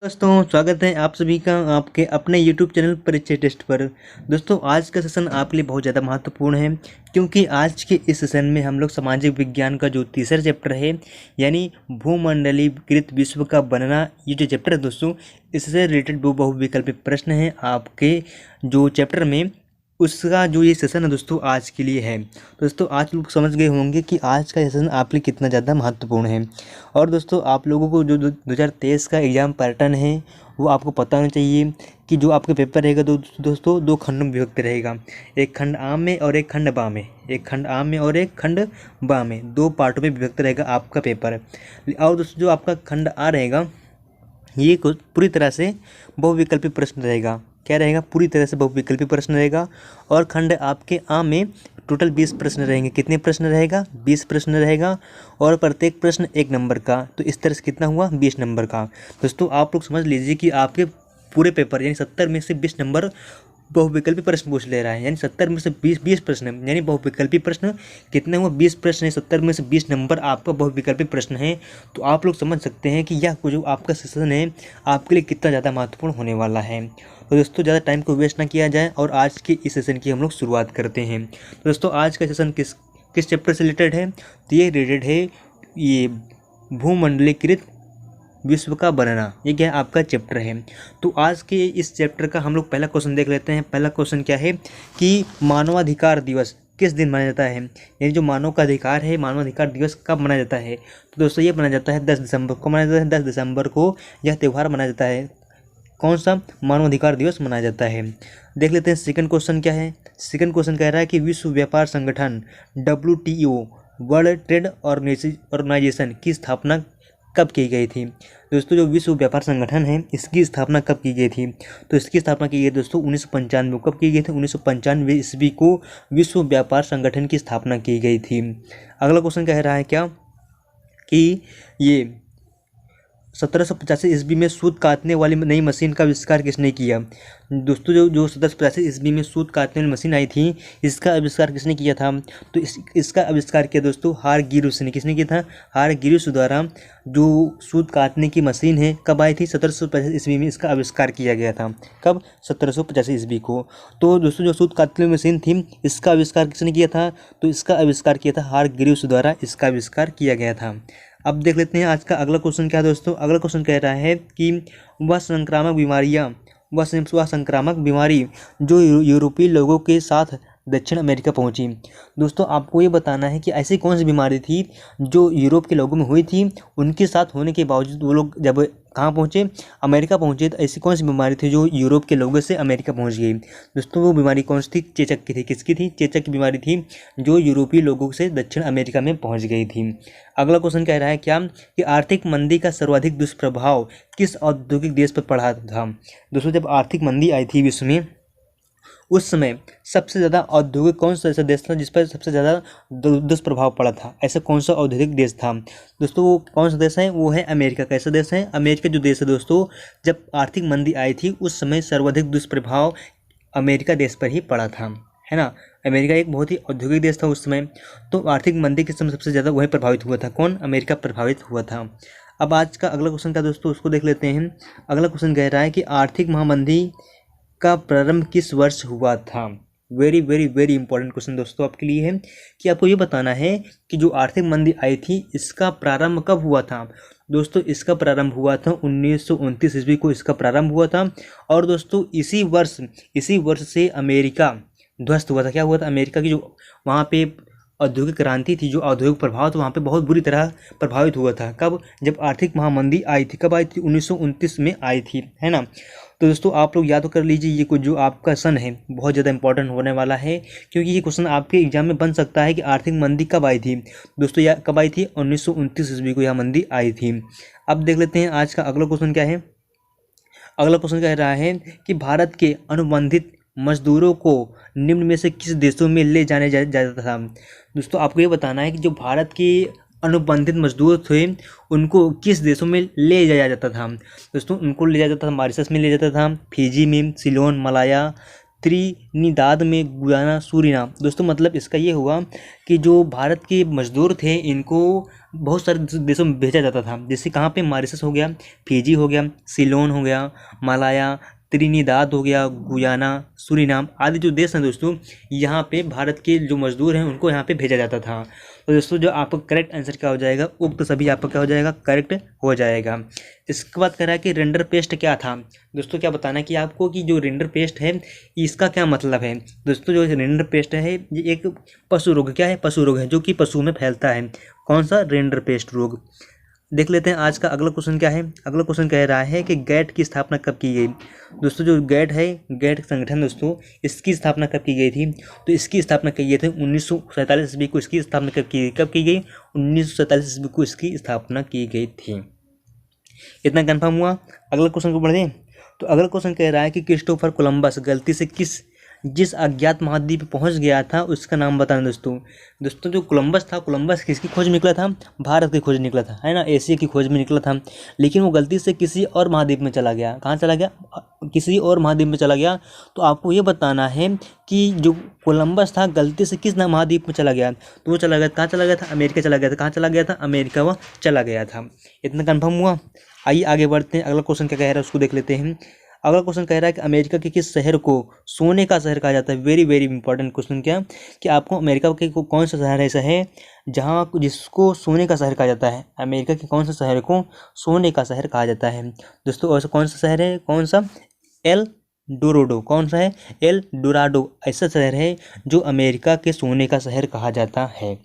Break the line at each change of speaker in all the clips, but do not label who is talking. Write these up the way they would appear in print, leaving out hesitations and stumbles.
दोस्तों स्वागत है आप सभी का आपके अपने YouTube चैनल परिचय टेस्ट पर। दोस्तों आज का सेशन आपके लिए बहुत ज़्यादा महत्वपूर्ण है क्योंकि आज के इस सेशन में हम लोग सामाजिक विज्ञान का जो तीसरा चैप्टर है यानी भूमंडलीकृत विश्व का बनना, ये जो चैप्टर है दोस्तों इससे रिलेटेड वो बहुविकल्पी प्रश्न हैं आपके जो चैप्टर में, उसका जो ये सेशन है दोस्तों आज के लिए है। दोस्तों आज लोग समझ गए होंगे कि आज का सेशन आपके लिए कितना ज़्यादा महत्वपूर्ण है। और दोस्तों आप लोगों को जो 2023 का एग्ज़ाम पैटर्न है वो आपको पता होना चाहिए कि जो आपका पेपर रहेगा दोस्तों दो खंडों में विभक्त रहेगा, एक खंड आ में और एक खंड बा में, एक खंड आ में और एक खंड बा में, दो पार्टों में विभक्त रहेगा आपका पेपर। और दोस्तों जो आपका खंड आ रहेगा ये कुछ पूरी तरह से बहुविकल्पी प्रश्न रहेगा। क्या रहेगा? पूरी तरह से बहुविकल्पी प्रश्न रहेगा। और खंड आपके आ में टोटल 20 प्रश्न रहेंगे। कितने प्रश्न रहेगा? 20 प्रश्न रहेगा और प्रत्येक प्रश्न 1 नंबर का। तो इस तरह से कितना हुआ? 20 नंबर का। दोस्तों आप लोग समझ लीजिए कि आपके पूरे पेपर यानी 70 में से 20 नंबर बहुविकल्पी प्रश्न पूछ ले रहा है, यानी 70 में से 20 प्रश्न, यानी बहुविकल्पी प्रश्न कितने हुए? 20 प्रश्न है। 70 में से 20 नंबर आपका बहुविकल्पी प्रश्न है। तो आप लोग समझ सकते हैं कि यह जो आपका सेशन है आपके लिए कितना ज़्यादा महत्वपूर्ण होने वाला है। तो दोस्तों ज़्यादा टाइम को वेस्ट ना किया जाए और आज के इस सेशन की हम लोग शुरुआत करते हैं। तो दोस्तों आज का सेशन किस चैप्टर से रिलेटेड है? तो ये रिलेटेड है ये भूमंडलीकृत विश्व का बनना, ये क्या आपका चैप्टर है। तो आज के इस चैप्टर का हम लोग पहला क्वेश्चन देख लेते हैं। पहला क्वेश्चन क्या है कि मानवाधिकार दिवस किस दिन मनाया जाता है, यानी जो मानव का अधिकार है, मानवाधिकार दिवस कब मनाया जाता है? तो दोस्तों ये मनाया जाता है 10 दिसंबर को मनाया जाता है। 10 दिसंबर को यह त्यौहार मनाया जाता है। कौन सा? मानवाधिकार दिवस मनाया जाता है। देख लेते हैं सेकंड क्वेश्चन क्या है। सेकंड क्वेश्चन कह रहा है कि विश्व व्यापार संगठन WTO वर्ल्ड ट्रेड ऑर्गेनाइजेशन की स्थापना कब की गई थी? दोस्तों जो विश्व व्यापार संगठन है इसकी स्थापना कब की गई थी? तो इसकी स्थापना की गई दोस्तों 1995 कब की गई थी? 1995 ईस्वी को विश्व व्यापार संगठन की स्थापना की गई थी। अगला क्वेश्चन कह रहा है क्या कि ये 1785 ईस्वी में सूत काटने वाली नई मशीन का आविष्कार किसने किया? दोस्तों जो 1785 ईस्वी में सूत काटने वाली मशीन आई थी इसका आविष्कार किसने किया था? तो इसका आविष्कार किया दोस्तों हारग्रीव्स ने। किसने किया था? हारग्रीव्स द्वारा जो सूत काटने की मशीन है कब आई थी? 1785 ईस्वी में इसका आविष्कार किया गया था। कब? 1785 ईस्वी को। तो दोस्तों जो सूत काटने वाली मशीन थी इसका आविष्कार किसने किया था? तो इसका आविष्कार किया था हारग्रीव्स द्वारा, इसका आविष्कार किया गया था। अब देख लेते हैं आज का अगला क्वेश्चन क्या है दोस्तों। अगला क्वेश्चन कह रहा है कि वह संक्रामक बीमारी जो यूरोपीय लोगों के साथ दक्षिण अमेरिका पहुंची। दोस्तों आपको ये बताना है कि ऐसी कौन सी बीमारी थी जो यूरोप के लोगों में हुई थी, उनके साथ होने के बावजूद वो लोग जब कहाँ पहुँचे? अमेरिका पहुँचे। तो ऐसी कौन सी बीमारी थी जो यूरोप के लोगों से अमेरिका पहुँच गई? दोस्तों वो बीमारी कौन सी थी? चेचक की थी। किसकी थी? चेचक की बीमारी थी जो यूरोपीय लोगों से दक्षिण अमेरिका में पहुँच गई थी। अगला क्वेश्चन कह रहा है क्या कि आर्थिक मंदी का सर्वाधिक दुष्प्रभाव किस औद्योगिक देश पर पड़ा था? दोस्तों जब आर्थिक मंदी आई थी विश्व में उस समय सबसे ज़्यादा औद्योगिक कौन सा ऐसा देश था जिस पर सबसे ज़्यादा दुष्प्रभाव पड़ा था? ऐसा कौन सा औद्योगिक देश था? दोस्तों वो कौन सा देश है? वो है अमेरिका। कैसा देश है? अमेरिका जो देश है दोस्तों, जब आर्थिक मंदी आई थी उस समय सर्वाधिक दुष्प्रभाव अमेरिका देश पर ही पड़ा था, है ना। अमेरिका एक बहुत ही औद्योगिक देश था उस समय, तो आर्थिक मंदी के समय सबसे ज़्यादा वही प्रभावित हुआ था। कौन? अमेरिका प्रभावित हुआ था। अब आज का अगला क्वेश्चन का दोस्तों उसको देख लेते हैं। अगला क्वेश्चन कह रहा है कि आर्थिक महामंदी का प्रारंभ किस वर्ष हुआ था? Very very very important question दोस्तों आपके लिए है कि आपको ये बताना है कि जो आर्थिक मंदी आई थी इसका प्रारंभ कब हुआ था। दोस्तों इसका प्रारंभ हुआ था 1929 ईस्वी को इसका प्रारंभ हुआ था। और दोस्तों इसी वर्ष से अमेरिका ध्वस्त हुआ था। क्या हुआ था? अमेरिका की जो वहाँ पे औद्योगिक क्रांति थी, जो औद्योगिक प्रभाव था वहाँ पे बहुत बुरी तरह प्रभावित हुआ था। कब? जब आर्थिक महामंदी आई थी। कब आई थी? 1929 में आई थी, है ना। तो दोस्तों आप लोग याद तो कर लीजिए, ये कुछ जो आपका सन है बहुत ज़्यादा इंपॉर्टेंट होने वाला है क्योंकि ये क्वेश्चन आपके एग्जाम में बन सकता है कि आर्थिक मंदी कब आई थी। दोस्तों यह कब आई थी? 1929 ईस्वी को यह मंदी आई थी। अब देख लेते हैं आज का अगला क्वेश्चन क्या है। अगला क्वेश्चन कह रहा है कि भारत के अनुबंधित मजदूरों को निम्न में से किस देशों में ले जाने जाता था? दोस्तों आपको ये बताना है कि जो भारत के अनुबंधित मजदूर थे उनको किस देशों में ले जाया जाता था। दोस्तों उनको ले जाया जाता था मॉरिशस में ले जाता था, फिजी में, सिलोन, मलाया, त्रिनिदाद में गुयाना सूरीनाम। दोस्तों मतलब इसका ये हुआ कि जो भारत के मजदूर थे इनको बहुत सारे देशों में भेजा जाता था, जैसे कहाँ पे मॉरिशस हो गया, फिजी हो गया, सिलोन हो गया, मलाया, त्रिनिदाद हो गया, गुयाना, सूरीनाम आदि जो देश हैं दोस्तों, यहाँ पे भारत के जो मजदूर हैं उनको यहाँ पे भेजा जाता था। तो दोस्तों जो आपका करेक्ट आंसर क्या हो जाएगा, उक्त सभी आपका क्या हो जाएगा, करेक्ट हो जाएगा। इसके बाद कह रहा है कि रेंडर पेस्ट क्या था। दोस्तों क्या बताना है कि आपको कि जो रेंडर पेस्ट है इसका क्या मतलब है। दोस्तों जो रेंडर पेस्ट है ये एक पशु रोग, क्या है, पशु रोग है जो कि पशु में फैलता है। कौन सा, रेंडर पेस्ट रोग। देख लेते हैं आज का अगला क्वेश्चन क्या है। अगला क्वेश्चन कह रहा है कि गैट की स्थापना कब की गई। दोस्तों जो गैट है, गैट संगठन दोस्तों, इसकी स्थापना कब की गई थी, तो इसकी स्थापना की गई थी 1947 ईस्वी को। इसकी स्थापना कब की गई, 1947 ईस्वी को इसकी स्थापना की गई थी। इतना कंफर्म हुआ। अगला क्वेश्चन को बढ़े तो अगला क्वेश्चन कह रहा है कि क्रिस्टोफर कोलंबस गलती से जिस अज्ञात महाद्वीप पे पहुंच गया था उसका नाम बताना। दोस्तों जो कोलंबस था, कोलंबस किसकी खोज में निकला था, भारत की खोज निकला था, है ना, एशिया की खोज में निकला था। लेकिन वो गलती से किसी और महाद्वीप में चला गया। कहाँ चला गया, किसी और महाद्वीप में चला गया। तो आपको ये बताना है कि जो कोलंबस था गलती से किस महाद्वीप में चला गया, तो वो चला गया, कहाँ चला गया था, अमेरिका चला गया था। कहाँ चला गया था, अमेरिका वह चला गया था। इतना कन्फर्म हुआ। आइए आगे बढ़ते हैं। अगला क्वेश्चन क्या कह रहा है उसको देख लेते हैं। अगला क्वेश्चन कह रहा है कि अमेरिका के किस शहर को सोने का शहर कहा जाता है। वेरी वेरी इंपॉर्टेंट क्वेश्चन, क्या कि आपको अमेरिका के कौन सा शहर ऐसा है जहाँ जिसको सोने का शहर कहा जाता है। अमेरिका के कौन सा शहर को सोने का शहर कहा जाता है। दोस्तों ऐसा कौन सा शहर है, कौन सा, एल डोराडो। कौन सा है, एल डोराडो ऐसा शहर है जो अमेरिका के सोने का शहर कहा जाता है।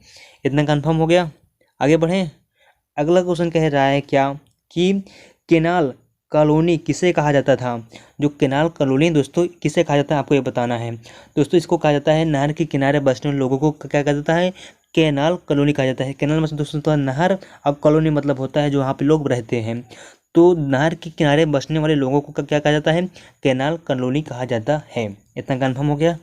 इतना कन्फर्म हो गया। आगे बढ़ें। अगला क्वेश्चन कह रहा है क्या कि केनाल कॉलोनी किसे कहा जाता था। जो केनाल कॉलोनी दोस्तों किसे कहा जाता है आपको ये बताना है। दोस्तों इसको कहा जाता है नहर के किनारे बसने वाले लोगों को क्या कहा जाता है, केनाल कॉलोनी कहा जाता है। केनाल मतलब दोस्तों तो नहर, अब कॉलोनी मतलब होता है जो वहाँ पे लोग रहते हैं। तो नहर के किनारे बसने वाले लोगों को क्या कहा जाता है, केनाल कॉलोनी कहा जाता है। इतना कन्फर्म हो गया।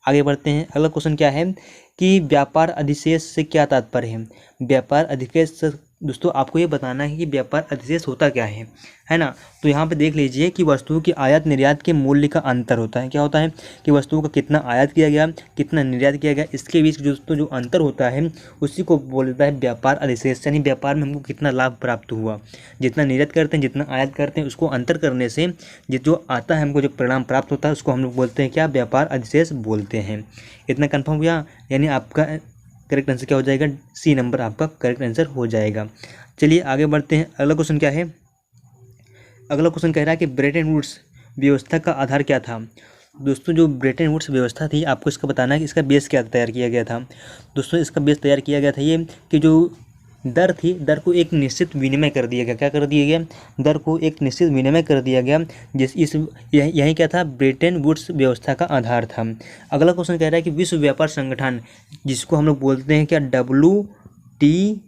आगे बढ़ते हैं। अगला क्वेश्चन क्या है कि व्यापार अधिशेष से क्या तात्पर्य है। व्यापार अधिशेष दोस्तों आपको ये बताना है कि व्यापार अधिशेष होता क्या है ना। तो यहाँ पे देख लीजिए कि वस्तुओं की आयात निर्यात के मूल्य का अंतर होता है। क्या होता है कि वस्तुओं का कितना आयात किया गया, कितना निर्यात किया गया, इसके बीच दोस्तों जो अंतर होता है उसी को बोलता है व्यापार अधिशेष। यानी व्यापार में हमको कितना लाभ प्राप्त हुआ, जितना निर्यात करते हैं, जितना आयात करते हैं, उसको अंतर करने से जो आता है हमको जो परिणाम प्राप्त होता है उसको हम लोग बोलते हैं क्या, व्यापार अधिशेष बोलते हैं। इतना कन्फर्म हुआ। यानी आपका करेक्ट आंसर क्या हो जाएगा, सी नंबर आपका करेक्ट आंसर हो जाएगा। चलिए आगे बढ़ते हैं। अगला क्वेश्चन क्या है। अगला क्वेश्चन कह रहा है कि ब्रेटन वुड्स व्यवस्था का आधार क्या था। दोस्तों जो ब्रेटन वुड्स व्यवस्था थी आपको इसका बताना है कि इसका बेस क्या तैयार किया गया था। दोस्तों इसका बेस तैयार किया गया था ये कि जो दर थी, दर को एक निश्चित विनिमय कर दिया गया। क्या कर दिया गया, दर को एक निश्चित विनिमय कर दिया गया। यही क्या था, ब्रेटन वुड्स व्यवस्था का आधार था। अगला क्वेश्चन कह रहा है कि विश्व व्यापार संगठन जिसको हम लोग बोलते हैं क्या, WTO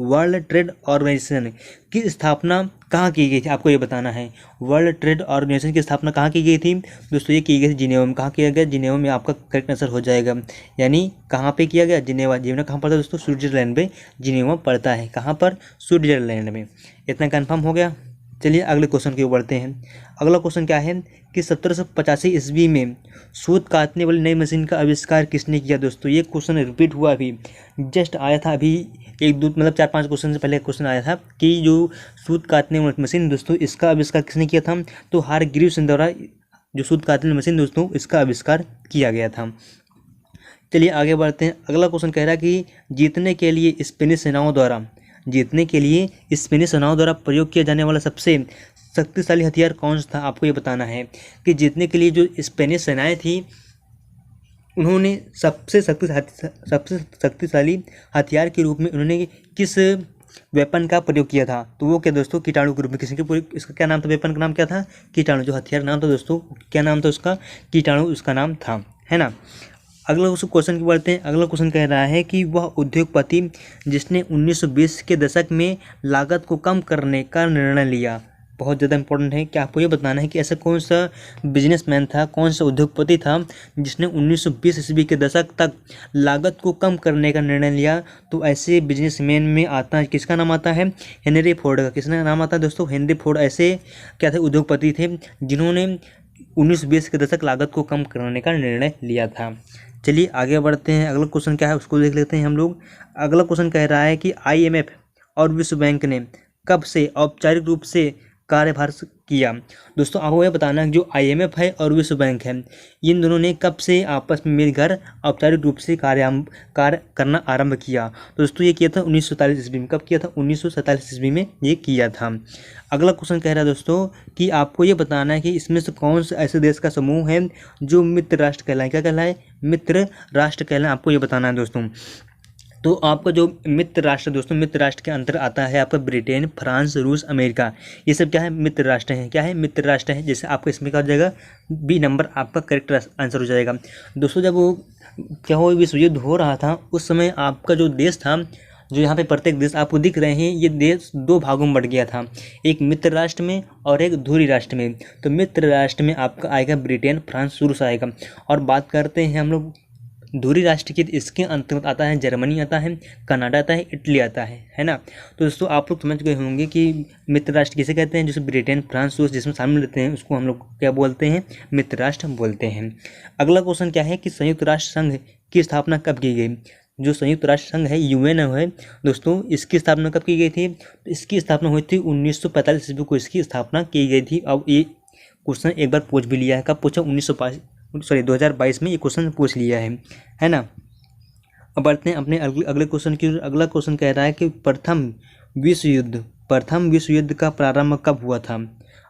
वर्ल्ड ट्रेड ऑर्गेनाइजेशन की स्थापना कहाँ की गई थी आपको ये बताना है। वर्ल्ड ट्रेड ऑर्गेनाइजेशन की स्थापना कहाँ की गई थी दोस्तों, ये की गई थी जिनेवा में। कहाँ किया गया, जिनेवा में आपका करेक्ट आंसर हो जाएगा। यानी कहाँ पे किया गया, जिनेवा। जिनेवा कहाँ पड़ता है दोस्तों, स्विट्जरलैंड में जिनेवा पड़ता है। कहाँ पर, स्विट्जरलैंड में। इतना कन्फर्म हो गया। चलिए अगले क्वेश्चन की ओर बढ़ते हैं। अगला क्वेश्चन क्या है कि 1785 ईस्वी में सूत काटने वाली नई मशीन का आविष्कार किसने किया। दोस्तों ये क्वेश्चन रिपीट हुआ, अभी जस्ट आया था, अभी एक दो मतलब 4-5 क्वेश्चन से पहले क्वेश्चन आया था कि जो सूत काटने वाली मशीन दोस्तों इसका आविष्कार किसने किया था। तो हारग्रीव्स द्वारा जो सूत काटने वाली मशीन दोस्तों इसका आविष्कार किया गया था। चलिए आगे बढ़ते हैं। अगला क्वेश्चन कह रहा है कि जीतने के लिए स्पेनिश सेनाओं द्वारा प्रयोग किया जाने वाला सबसे शक्तिशाली हथियार कौन सा था आपको ये बताना है। कि जीतने के लिए जो स्पेनिश सेनाएं थी उन्होंने सबसे शक्तिशाली हथियार के रूप में उन्होंने किस वेपन का प्रयोग किया था। तो वो क्या दोस्तों, कीटाणु के रूप में। इसका क्या नाम था, वेपन का नाम क्या था, कीटाणु। जो हथियार नाम था दोस्तों क्या नाम था उसका, कीटाणु उसका नाम था, है ना। अगला क्वेश्चन की बढ़ते हैं। अगला क्वेश्चन कह रहा है कि वह उद्योगपति जिसने 1920 के दशक में लागत को कम करने का निर्णय लिया। बहुत ज़्यादा इंपॉर्टेंट है कि आपको ये बताना है कि ऐसा कौन सा बिजनेसमैन था, कौन सा उद्योगपति था जिसने 1920 ईस्वी के दशक तक लागत को कम करने का निर्णय लिया। तो ऐसे बिजनेसमैन में आता है, किसका नाम आता है, हेनरी फोर्ड का। किसका नाम आता है दोस्तों, हेनरी फोर्ड। ऐसे क्या थे, उद्योगपति थे जिन्होंने 1920 के दशक लागत को कम करने का निर्णय लिया था। चलिए आगे बढ़ते हैं, अगला क्वेश्चन क्या है उसको देख लेते हैं हम लोग। अगला क्वेश्चन कह रहा है कि IMF और विश्व बैंक ने कब से औपचारिक रूप से कार्यभार किया। दोस्तों आपको यह बताना है जो IMF है और विश्व बैंक है, इन दोनों ने कब से आपस में मिलकर औपचारिक रूप से कार्य करना आरंभ किया। दोस्तों ये किया था 1947 ईस्वी में। कब किया था? 1947 ईस्वी में ये किया था। अगला क्वेश्चन कह रहा है दोस्तों कि आपको ये बताना है कि इसमें से कौन से ऐसे देश का समूह है जो मित्र राष्ट्र कहलाए। क्या कहलाए? मित्र राष्ट्र कहलाए। आपको ये बताना है दोस्तों। तो आपका जो मित्र राष्ट्र दोस्तों, मित्र राष्ट्र के अंतर आता है आपका ब्रिटेन, फ्रांस, रूस, अमेरिका। ये सब क्या है? मित्र राष्ट्र हैं। क्या है? मित्र राष्ट्र हैं। जैसे आपका इसमें क्या हो जाएगा? बी नंबर आपका करेक्ट आंसर हो जाएगा। दोस्तों जब वो क्या हो विश्व युद्ध हो रहा था उस समय आपका जो देश था, जो यहाँ पे प्रत्येक देश आपको दिख रहे हैं, ये देश दो भागों में बट गया था, एक मित्र राष्ट्र में और एक धुरी राष्ट्र में। तो मित्र राष्ट्र में आपका आएगा ब्रिटेन, फ्रांस, रूस आएगा। और बात करते हैं हम लोग धुरी राष्ट्र की, इसके अंतर्गत आता है जर्मनी आता है, कनाडा आता है, इटली आता है ना। तो दोस्तों आप लोग समझ गए होंगे कि मित्र राष्ट्र किसे कहते हैं। जैसे ब्रिटेन, फ्रांस, रूस जिसमें शामिल रहते हैं उसको हम लोग क्या बोलते हैं? मित्र राष्ट्र बोलते हैं। अगला क्वेश्चन क्या है कि संयुक्त राष्ट्र संघ की स्थापना कब की गई। जो संयुक्त राष्ट्र संघ है UN है दोस्तों, इसकी स्थापना कब की गई थी? तो इसकी स्थापना हुई थी 1945 ईस्वी को इसकी स्थापना की गई थी। अब ये क्वेश्चन एक बार पूछ भी लिया है। कब पूछा? 2022 में ये क्वेश्चन पूछ लिया है ना। अब बढ़ते हैं अपने अगले क्वेश्चन की। अगला क्वेश्चन कह रहा है कि प्रथम विश्व युद्ध का प्रारंभ कब हुआ था।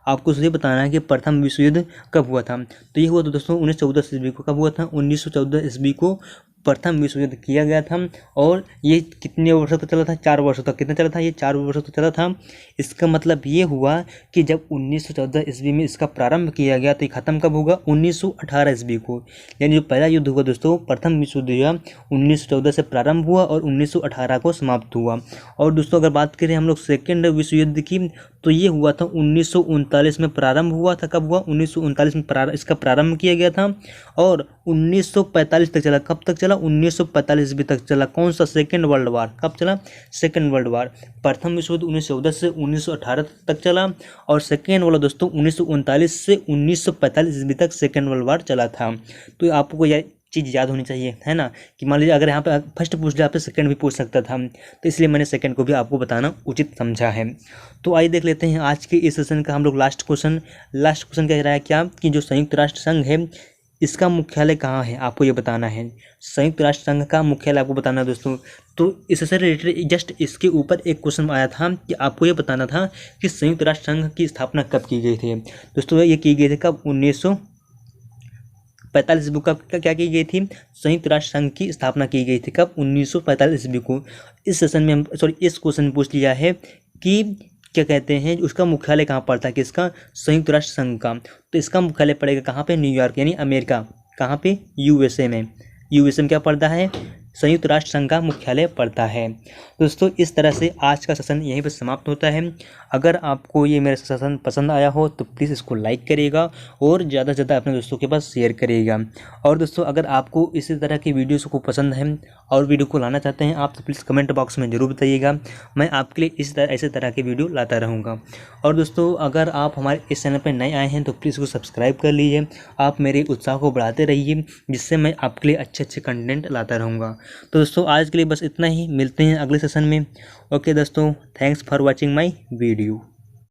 आपको ये बताना है कि प्रथम विश्व युद्ध कब हुआ था। तो ये हुआ तो दोस्तों 1914 ईस्वी को। कब हुआ था? 1914 ईस्वी को प्रथम विश्व युद्ध किया गया था। और ये कितने वर्षों तक चला था? 4 वर्षों तक। कितना चला था? ये 4 वर्षों तक चला था। इसका मतलब ये हुआ कि जब 1914 ईस्वी में इसका प्रारंभ किया गया तो ये खत्म कब होगा? 1918 ईस्वी को। यानी जो पहला युद्ध हुआ दोस्तों, प्रथम विश्व युद्ध हुआ 1914 से प्रारंभ हुआ और 1918 को समाप्त हुआ। और दोस्तों अगर बात करें हम लोग सेकेंड विश्व युद्ध की, तो ये हुआ था 1939 में प्रारंभ हुआ था। कब हुआ? 1939 में इसका प्रारंभ किया गया था और 1945 तक चला। कब तक चला? 1945 ईस्वी तक चला। कौन सा? Second world war. कब चला? Second world war. प्रथम विश्व युद्ध 1914 से 1918 तक चला और सेकेंड वाला दोस्तों 1939 से 1945 ईस्वी तक सेकेंड वर्ल्ड वार चला था। तो आपको यह चीज़ याद होनी चाहिए, है ना, कि मान लीजिए अगर यहाँ पे फर्स्ट पूछ लिया, आप सेकंड भी पूछ सकता था, तो इसलिए मैंने सेकंड को भी आपको बताना उचित समझा है। तो आइए देख लेते हैं आज के इस सेशन का हम लोग लास्ट क्वेश्चन कह रहा है क्या कि जो संयुक्त राष्ट्र संघ है इसका मुख्यालय कहाँ है, आपको ये बताना है। संयुक्त राष्ट्र संघ का मुख्यालय आपको बताना है दोस्तों। तो इससे रिलेटेड जस्ट इसके ऊपर एक क्वेश्चन आया था कि आपको ये बताना था कि संयुक्त राष्ट्र संघ की स्थापना कब की गई थी। दोस्तों ये की गई थी कब? 1945 ईस्वी को। क्या की गई थी? संयुक्त राष्ट्र संघ की स्थापना की गई थी। कब? 1945 ईस्वी को। इस सेशन में इस क्वेश्चन में पूछ लिया है कि क्या कहते हैं उसका मुख्यालय कहाँ पड़ता है, किसका? संयुक्त राष्ट्र संघ का। तो इसका मुख्यालय पड़ेगा कहाँ पे? न्यूयॉर्क यानी अमेरिका। कहाँ पे? USA में। USA में क्या पड़ता है? संयुक्त राष्ट्र संघ का मुख्यालय पड़ता है। दोस्तों इस तरह से आज का सेशन यहीं पर समाप्त होता है। अगर आपको ये मेरा सेशन पसंद आया हो तो प्लीज़ इसको लाइक करिएगा और ज़्यादा से ज़्यादा अपने दोस्तों के पास शेयर करिएगा। और दोस्तों अगर आपको इसी तरह की वीडियोज़ को पसंद है और वीडियो को लाना चाहते हैं आप, तो प्लीज़ कमेंट बॉक्स में ज़रूर बताइएगा। मैं आपके लिए ऐसे तरह की वीडियो लाता रहूँगा। और दोस्तों अगर आप हमारे इस चैनल पर नए आए हैं तो प्लीज़ इसको सब्सक्राइब कर लीजिए। आप मेरे उत्साह को बढ़ाते रहिए, जिससे मैं आपके लिए अच्छे कंटेंट लाता रहूँगा। तो दोस्तों आज के लिए बस इतना ही, मिलते हैं अगले सेशन में। ओके दोस्तों, thanks for watching my video.